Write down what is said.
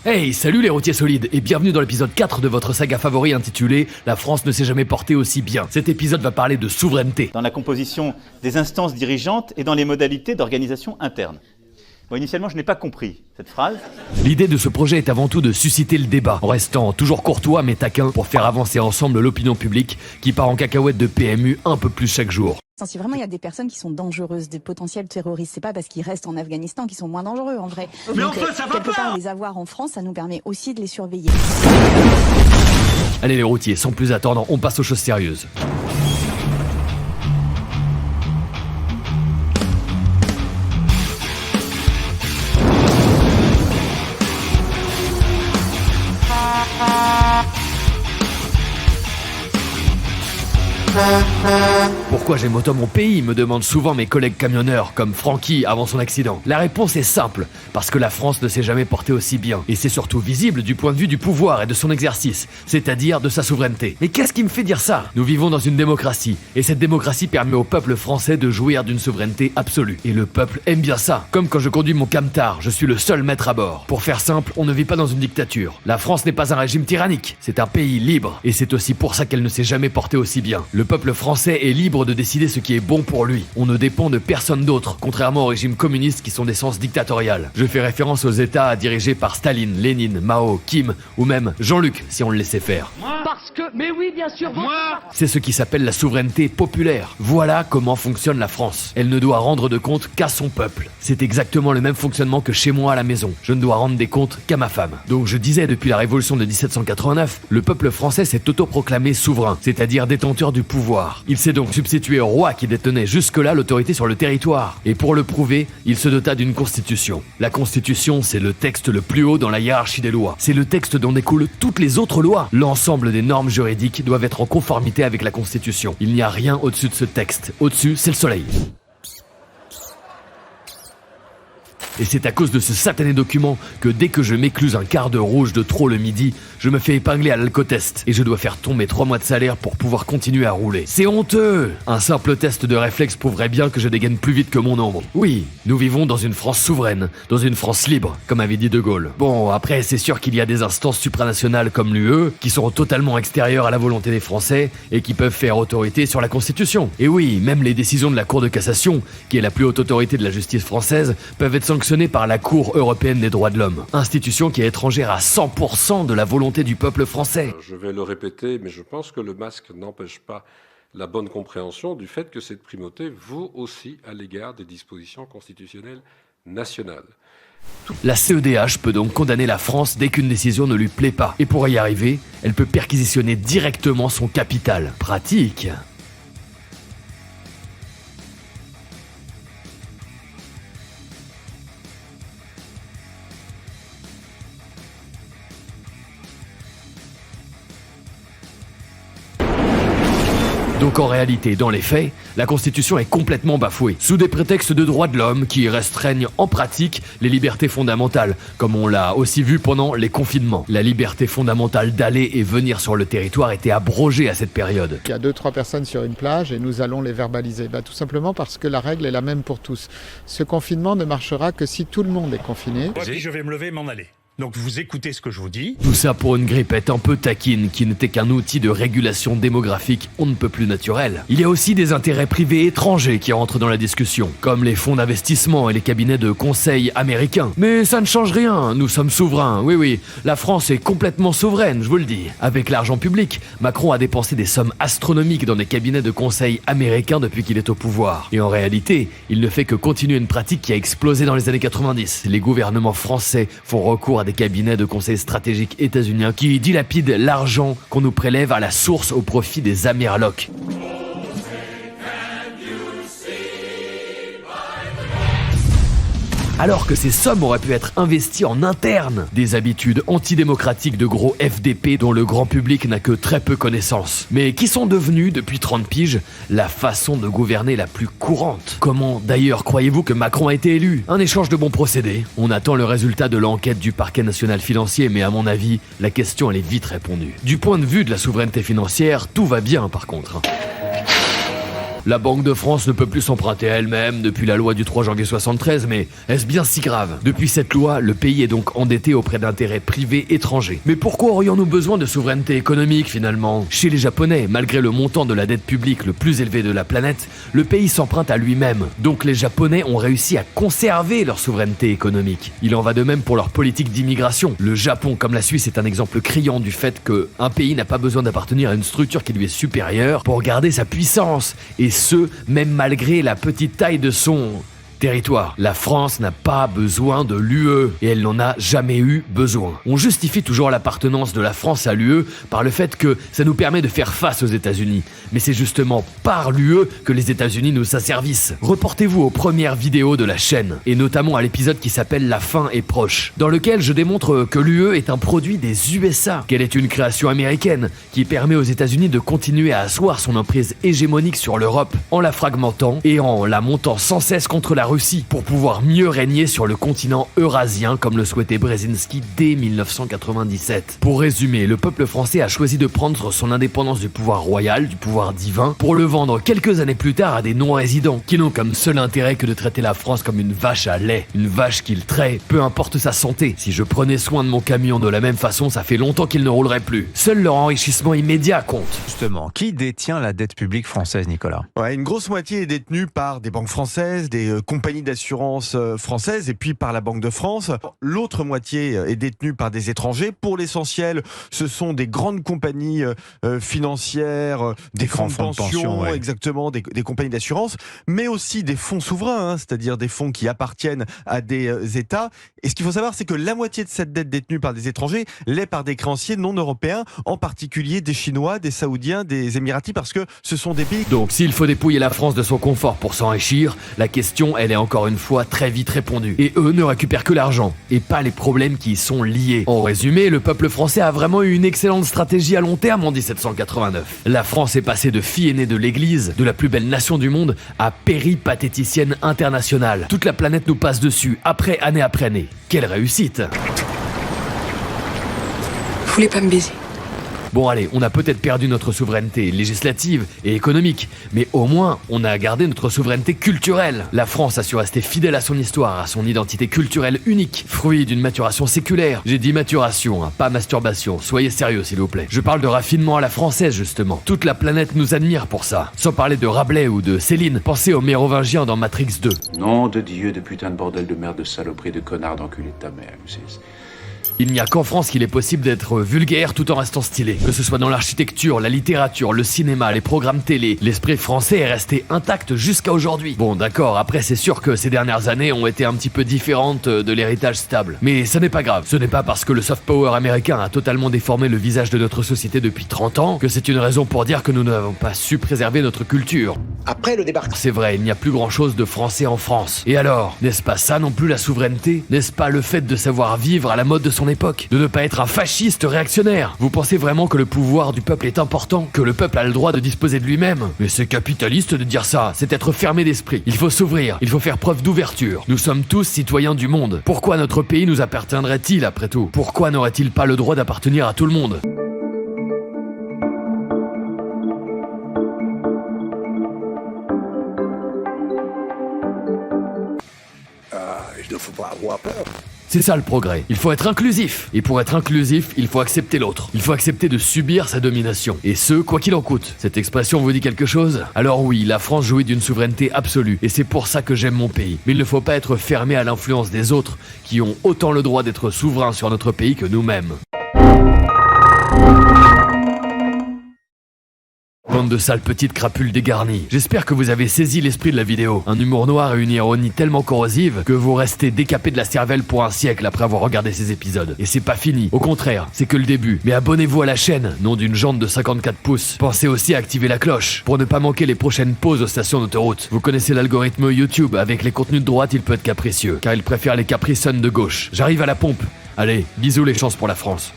Hey, salut les routiers solides et bienvenue dans l'épisode 4 de votre saga favori intitulé « La France ne s'est jamais portée aussi bien ». Cet épisode va parler de souveraineté. Dans la composition des instances dirigeantes et dans les modalités d'organisation interne. Bon, initialement, je n'ai pas compris cette phrase. L'idée de ce projet est avant tout de susciter le débat, en restant toujours courtois mais taquin pour faire avancer ensemble l'opinion publique qui part en cacahuète de PMU un peu plus chaque jour. Si vraiment il y a des personnes qui sont dangereuses, des potentiels terroristes, c'est pas parce qu'ils restent en Afghanistan qu'ils sont moins dangereux en vrai. Mais donc, enfin, ça va quelque pas. part les avoir en France, ça nous permet aussi de les surveiller. Allez les routiers, sans plus attendre, on passe aux choses sérieuses. Pourquoi j'aime autant mon pays, me demandent souvent mes collègues camionneurs, comme Francky avant son accident. La réponse est simple, parce que la France ne s'est jamais portée aussi bien. Et c'est surtout visible du point de vue du pouvoir et de son exercice, c'est-à-dire de sa souveraineté. Mais qu'est-ce qui me fait dire ça? Nous vivons dans une démocratie, et cette démocratie permet au peuple français de jouir d'une souveraineté absolue. Et le peuple aime bien ça. Comme quand je conduis mon camtar, je suis le seul maître à bord. Pour faire simple, on ne vit pas dans une dictature. La France n'est pas un régime tyrannique, c'est un pays libre. Et c'est aussi pour ça qu'elle ne s'est jamais portée aussi bien. Le peuple français est libre de décider ce qui est bon pour lui. On ne dépend de personne d'autre, contrairement aux régimes communistes qui sont d'essence dictatoriale. Je fais référence aux États dirigés par Staline, Lénine, Mao, Kim ou même Jean-Luc si on le laissait faire. Parce que, mais oui, bien sûr, moi. C'est ce qui s'appelle la souveraineté populaire. Voilà comment fonctionne la France. Elle ne doit rendre de compte qu'à son peuple. C'est exactement le même fonctionnement que chez moi à la maison. Je ne dois rendre des comptes qu'à ma femme. Donc je disais, depuis la révolution de 1789, le peuple français s'est autoproclamé souverain, c'est-à-dire détenteur du pouvoir. Il s'est donc substitué au roi qui détenait jusque-là l'autorité sur le territoire. Et pour le prouver, il se dota d'une constitution. La constitution, c'est le texte le plus haut dans la hiérarchie des lois. C'est le texte dont découlent toutes les autres lois. L'ensemble des normes juridiques doivent être en conformité avec la constitution. Il n'y a rien au-dessus de ce texte. Au-dessus, c'est le soleil. Et c'est à cause de ce satané document que dès que je m'écluse un quart de rouge de trop le midi, je me fais épingler à l'alcotest et je dois faire tomber 3 mois de salaire pour pouvoir continuer à rouler. C'est honteux! Un simple test de réflexe prouverait bien que je dégaine plus vite que mon ombre. Oui, nous vivons dans une France souveraine, dans une France libre, comme avait dit De Gaulle. Bon, après, c'est sûr qu'il y a des instances supranationales comme l'UE qui sont totalement extérieures à la volonté des Français et qui peuvent faire autorité sur la Constitution. Et oui, même les décisions de la Cour de cassation, qui est la plus haute autorité de la justice française, peuvent être sanctionnées par la Cour européenne des droits de l'homme, institution qui est étrangère à 100% de la volonté du peuple français. Je vais le répéter, mais je pense que le masque n'empêche pas la bonne compréhension du fait que cette primauté vaut aussi à l'égard des dispositions constitutionnelles nationales. La CEDH peut donc condamner la France dès qu'une décision ne lui plaît pas. Et pour y arriver, elle peut perquisitionner directement son capital. Pratique. Donc en réalité, dans les faits, la Constitution est complètement bafouée, sous des prétextes de droits de l'homme qui restreignent en pratique les libertés fondamentales, comme on l'a aussi vu pendant les confinements. La liberté fondamentale d'aller et venir sur le territoire était abrogée à cette période. Il y a 2-3 personnes sur une plage et nous allons les verbaliser. Tout simplement parce que la règle est la même pour tous. Ce confinement ne marchera que si tout le monde est confiné. Puis je vais me lever et m'en aller. Donc vous écoutez ce que je vous dis. Tout ça pour une grippette un peu taquine qui n'était qu'un outil de régulation démographique on ne peut plus naturel. Il y a aussi des intérêts privés étrangers qui rentrent dans la discussion, comme les fonds d'investissement et les cabinets de conseil américains. Mais ça ne change rien, nous sommes souverains, oui, la France est complètement souveraine, je vous le dis. Avec l'argent public, Macron a dépensé des sommes astronomiques dans des cabinets de conseil américains depuis qu'il est au pouvoir. Et en réalité, il ne fait que continuer une pratique qui a explosé dans les années 90. Les gouvernements français font recours à des cabinets de conseil stratégiques états-uniens qui dilapident l'argent qu'on nous prélève à la source au profit des Amerlocs. Alors que ces sommes auraient pu être investies en interne, des habitudes antidémocratiques de gros FDP dont le grand public n'a que très peu connaissance, mais qui sont devenues, depuis 30 piges, la façon de gouverner la plus courante. Comment d'ailleurs croyez-vous que Macron a été élu? Un échange de bons procédés. On attend le résultat de l'enquête du parquet national financier, mais à mon avis, la question elle est vite répondue. Du point de vue de la souveraineté financière, tout va bien par contre. La Banque de France ne peut plus s'emprunter elle-même depuis la loi du 3 janvier 73, mais est-ce bien si grave? Depuis cette loi, le pays est donc endetté auprès d'intérêts privés étrangers. Mais pourquoi aurions-nous besoin de souveraineté économique finalement? Chez les Japonais, malgré le montant de la dette publique le plus élevé de la planète, le pays s'emprunte à lui-même. Donc les Japonais ont réussi à conserver leur souveraineté économique. Il en va de même pour leur politique d'immigration. Le Japon, comme la Suisse, est un exemple criant du fait qu'un pays n'a pas besoin d'appartenir à une structure qui lui est supérieure pour garder sa puissance. Et ce, même malgré la petite taille de son territoire. La France n'a pas besoin de l'UE et elle n'en a jamais eu besoin. On justifie toujours l'appartenance de la France à l'UE par le fait que ça nous permet de faire face aux États-Unis. Mais c'est justement par l'UE que les États-Unis nous asservissent. Reportez-vous aux premières vidéos de la chaîne et notamment à l'épisode qui s'appelle La fin est proche, dans lequel je démontre que l'UE est un produit des USA, qu'elle est une création américaine qui permet aux États-Unis de continuer à asseoir son emprise hégémonique sur l'Europe en la fragmentant et en la montant sans cesse contre la Russie pour pouvoir mieux régner sur le continent eurasien comme le souhaitait Brzezinski dès 1997. Pour résumer, le peuple français a choisi de prendre son indépendance du pouvoir royal, du pouvoir divin, pour le vendre quelques années plus tard à des non-résidents qui n'ont comme seul intérêt que de traiter la France comme une vache à lait, une vache qu'ils traient, peu importe sa santé. Si je prenais soin de mon camion de la même façon, ça fait longtemps qu'il ne roulerait plus. Seul leur enrichissement immédiat compte. Justement, qui détient la dette publique française, Nicolas? Ouais, une grosse moitié est détenue par des banques françaises, des compagnies d'assurance françaises et puis par la Banque de France. L'autre moitié est détenue par des étrangers. Pour l'essentiel, ce sont des grandes compagnies financières, des fonds de pension, ouais. Exactement, des compagnies d'assurance, mais aussi des fonds souverains, c'est-à-dire des fonds qui appartiennent à des États. Et ce qu'il faut savoir, c'est que la moitié de cette dette détenue par des étrangers l'est par des créanciers non européens, en particulier des Chinois, des Saoudiens, des Émiratis, parce que ce sont des pays... Donc s'il faut dépouiller la France de son confort pour s'enrichir, la question, elle est encore une fois très vite répondue. Et eux ne récupèrent que l'argent, et pas les problèmes qui y sont liés. En résumé, le peuple français a vraiment eu une excellente stratégie à long terme en 1789. La France est passée de fille aînée de l'église, de la plus belle nation du monde, à péripatéticienne internationale. Toute la planète nous passe dessus, année après année. Quelle réussite! Vous voulez pas me baiser? Bon allez, on a peut-être perdu notre souveraineté législative et économique, mais au moins on a gardé notre souveraineté culturelle. La France a su rester fidèle à son histoire, à son identité culturelle unique, fruit d'une maturation séculaire. J'ai dit maturation, pas masturbation, soyez sérieux s'il vous plaît. Je parle de raffinement à la française justement. Toute la planète nous admire pour ça. Sans parler de Rabelais ou de Céline, pensez aux Mérovingiens dans Matrix 2. Nom de Dieu, de putain de bordel de merde, de saloperie, de connard, d'enculé de ta mère. Il n'y a qu'en France qu'il est possible d'être vulgaire tout en restant stylé. Que ce soit dans l'architecture, la littérature, le cinéma, les programmes télé, l'esprit français est resté intact jusqu'à aujourd'hui. Bon d'accord, après c'est sûr que ces dernières années ont été un petit peu différentes de l'héritage stable. Mais ce n'est pas grave, ce n'est pas parce que le soft power américain a totalement déformé le visage de notre société depuis 30 ans que c'est une raison pour dire que nous n'avons pas su préserver notre culture. Après le débarquement. C'est vrai, il n'y a plus grand chose de français en France. Et alors, n'est-ce pas ça non plus la souveraineté? N'est-ce pas le fait de savoir vivre à la mode de son époque, de ne pas être un fasciste réactionnaire? Vous pensez vraiment que le pouvoir du peuple est important, que le peuple a le droit de disposer de lui-même? Mais c'est capitaliste de dire ça, c'est être fermé d'esprit. Il faut s'ouvrir, il faut faire preuve d'ouverture. Nous sommes tous citoyens du monde. Pourquoi notre pays nous appartiendrait-il après tout? Pourquoi n'aurait-il pas le droit d'appartenir à tout le monde? Il ne faut pas avoir peur. C'est ça le progrès. Il faut être inclusif. Et pour être inclusif, il faut accepter l'autre. Il faut accepter de subir sa domination. Et ce, quoi qu'il en coûte. Cette expression vous dit quelque chose? Alors oui, la France jouit d'une souveraineté absolue. Et c'est pour ça que j'aime mon pays. Mais il ne faut pas être fermé à l'influence des autres, qui ont autant le droit d'être souverains sur notre pays que nous-mêmes. Bande de sales petites crapules dégarnies. J'espère que vous avez saisi l'esprit de la vidéo. Un humour noir et une ironie tellement corrosive que vous restez décapé de la cervelle pour un siècle après avoir regardé ces épisodes. Et c'est pas fini. Au contraire, c'est que le début. Mais abonnez-vous à la chaîne, nom d'une jante de 54 pouces. Pensez aussi à activer la cloche pour ne pas manquer les prochaines pauses aux stations d'autoroute. Vous connaissez l'algorithme YouTube. Avec les contenus de droite, il peut être capricieux, car il préfère les capriceunes de gauche. J'arrive à la pompe. Allez, bisous les chances pour la France.